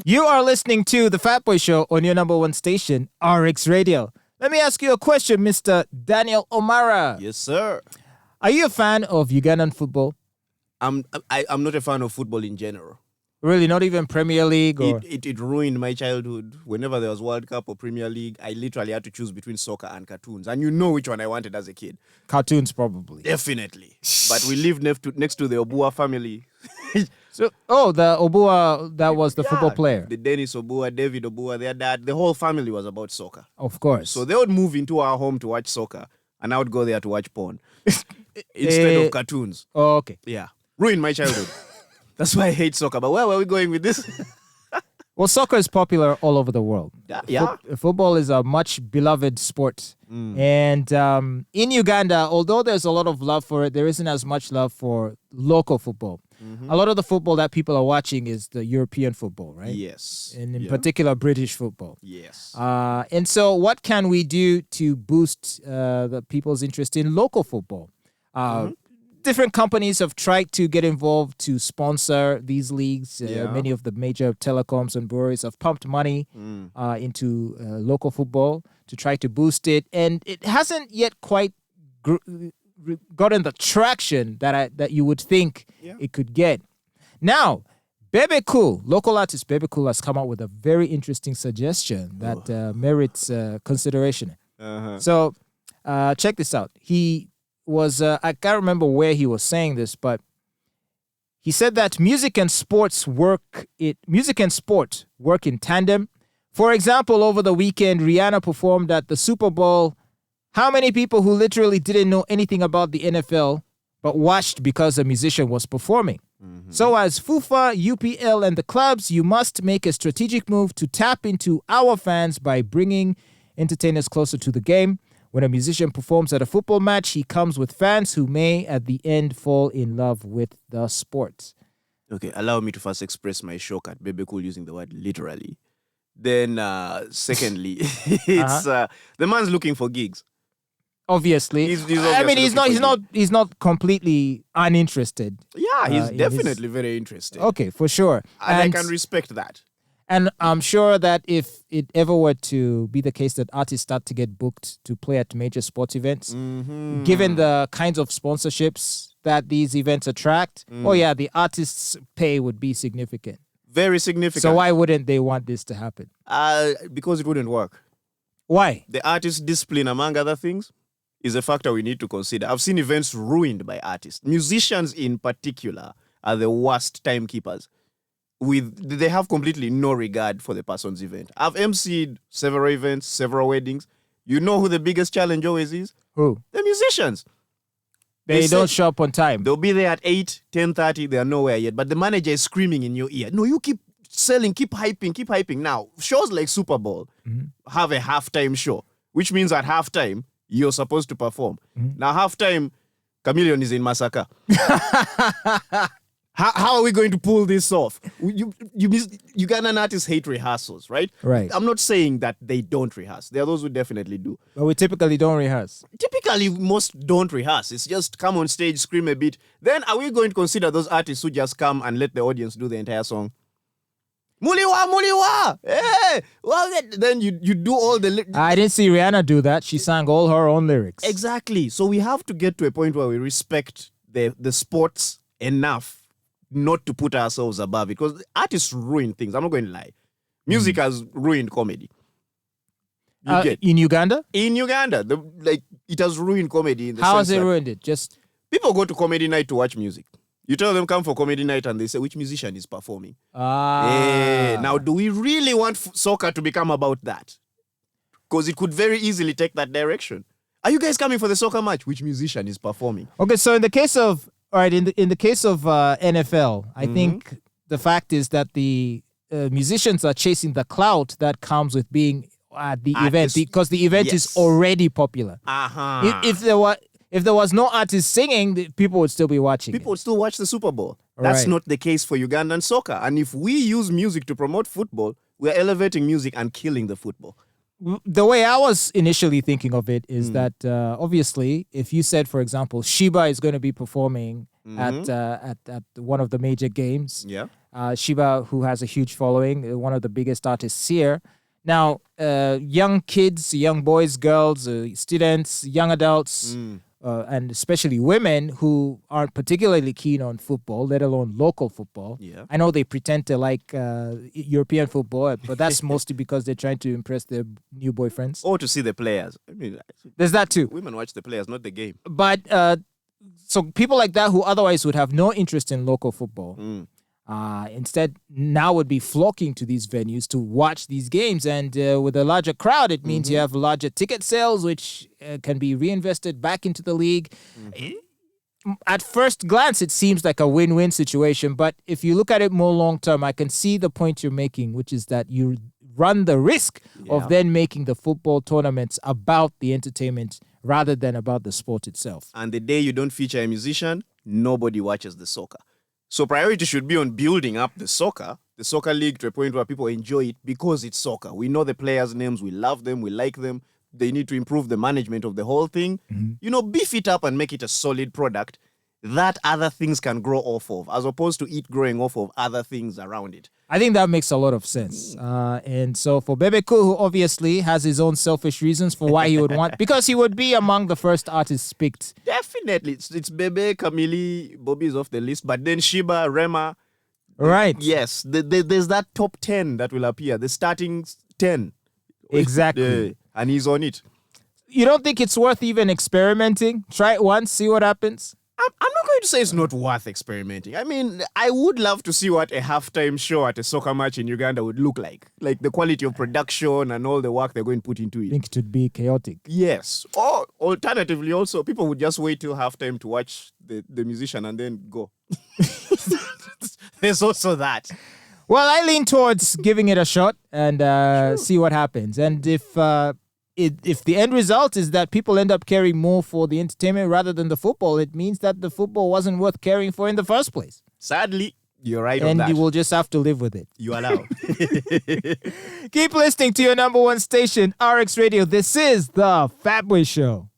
You are listening to The Fatboy Show on your number one station, RX Radio. Let me ask you a question, Mr. Daniel Omara. Yes, sir. Are you a fan of Ugandan football? I'm not a fan of football in general. Really, not even Premier League? Or... It ruined my childhood. Whenever there was World Cup or Premier League, I literally had to choose between soccer and cartoons. And you know which one I wanted as a kid. Cartoons, probably. Definitely. But we lived next to the Obua family. The Obua, that was the football player. The Dennis Obua, David Obua, their dad. The whole family was about soccer. Of course. So they would move into our home to watch soccer. And I would go there to watch porn. Instead of cartoons. Oh, okay. Yeah. Ruined my childhood. That's why I hate soccer. But where were we going with this? Well, soccer is popular all over the world. Yeah. Football is a much beloved sport. And in Uganda, although there's a lot of love for it, there isn't as much love for local football. A lot of the football that people are watching is the European football, right? Yes. And in particular, British football. Yes. And so what can we do to boost the people's interest in local football? Different companies have tried to get involved to sponsor these leagues. Many of the major telecoms and breweries have pumped money into local football to try to boost it. And it hasn't yet quite gotten the traction that you would think it could get. Now, Bebe Cool, local artist Bebe Cool, has come out with a very interesting suggestion that merits consideration. So check this out. He was, I can't remember where he was saying this, but he said that music and sport work in tandem. For example, over the weekend, Rihanna performed at the Super Bowl. How many people who literally didn't know anything about the NFL but watched because a musician was performing? So as FUFA, UPL, and the clubs, you must make a strategic move to tap into our fans by bringing entertainers closer to the game. When a musician performs at a football match, he comes with fans who may, at the end, fall in love with the sport. Okay, allow me to first express my shock at Bebe Cool using the word literally. Then, secondly, it's the man's looking for gigs. Obviously, he's not completely uninterested. Yeah, he's definitely very interested. Okay, for sure, and I can respect that. And I'm sure that if it ever were to be the case that artists start to get booked to play at major sports events, given the kinds of sponsorships that these events attract, the artists' pay would be significant. Very significant. So why wouldn't they want this to happen? Because it wouldn't work. Why? The artist discipline, among other things, is a factor we need to consider. I've seen events ruined by artists. Musicians in particular are the worst timekeepers. They have completely no regard for the person's event. I've emceed several events, several weddings. You know who the biggest challenge always is? Who? The musicians. They don't show up on time. They'll be there at 8, 10:30. They are nowhere yet. But the manager is screaming in your ear, no, you keep selling, keep hyping. Now, shows like Super Bowl have a halftime show, which means at halftime, you're supposed to perform. Now, halftime, Chameleon is in Masaka. How are we going to pull this off? Ugandan artists hate rehearsals, right? Right. I'm not saying that they don't rehearse. There are those who definitely do. But we typically don't rehearse. Typically, most don't rehearse. It's just come on stage, scream a bit. Then are we going to consider those artists who just come and let the audience do the entire song? Muliwa! Hey! Well, then you do all the... I didn't see Rihanna do that. She sang all her own lyrics. Exactly. So we have to get to a point where we respect the sports enough not to put ourselves above it, because artists ruin things. I'm not going to lie. Music has ruined comedy. In Uganda? In Uganda, it has ruined comedy. In the How sense has it that ruined it? Just people go to comedy night to watch music. You tell them come for comedy night and they say which musician is performing. Now, do we really want soccer to become about that? Because it could very easily take that direction. Are you guys coming for the soccer match? Which musician is performing? Okay, so in the case of NFL, I think the fact is that the musicians are chasing the clout that comes with being at the event, because the event is already popular. If there was no artist singing, people would still be watching. People would still watch the Super Bowl. That's not the case for Ugandan soccer. And if we use music to promote football, we're elevating music and killing the football. The way I was initially thinking of it is that obviously, if you said, for example, Sheba is going to be performing at one of the major games, Shiba, who has a huge following, one of the biggest artists here. Now, young kids, young boys, girls, students, young adults, and especially women who aren't particularly keen on football, let alone local football. Yeah. I know they pretend to like European football, but that's mostly because they're trying to impress their new boyfriends. Or to see the players. I mean, There's that too. women watch the players, not the game. But so people like that who otherwise would have no interest in local football, instead now would be flocking to these venues to watch these games. And with a larger crowd, it means you have larger ticket sales, which can be reinvested back into the league. At first glance, it seems like a win-win situation. But if you look at it more long-term, I can see the point you're making, which is that you run the risk of then making the football tournaments about the entertainment rather than about the sport itself. And the day you don't feature a musician, nobody watches the soccer. So priority should be on building up the soccer league, to a point where people enjoy it because it's soccer. We know the players' names, we love them, we like them. They need to improve the management of the whole thing. Beef it up and make it a solid product that other things can grow off of, as opposed to it growing off of other things around it. I think that makes a lot of sense. And so for Bebe Cool, who obviously has his own selfish reasons for why he would want, because he would be among the first artists picked. Definitely. It's Bebe, Camille, Bobby's off the list, but then Shiba, Rema. Right. Yes. There's that top 10 that will appear, the starting 10. Exactly. And he's on it. You don't think it's worth even experimenting? Try it once, see what happens? I'm not going to say it's not worth experimenting. I mean, I would love to see what a halftime show at a soccer match in Uganda would look like. Like the quality of production and all the work they're going to put into it. I think it would be chaotic. Yes. Or alternatively also, people would just wait till halftime to watch the musician and then go. There's also that. Well, I lean towards giving it a shot and see what happens. And if the end result is that people end up caring more for the entertainment rather than the football, it means that the football wasn't worth caring for in the first place. Sadly, you're right on And that. you will just have to live with it. You allow. Keep listening to your number one station, RX Radio. This is the Fatboy Show.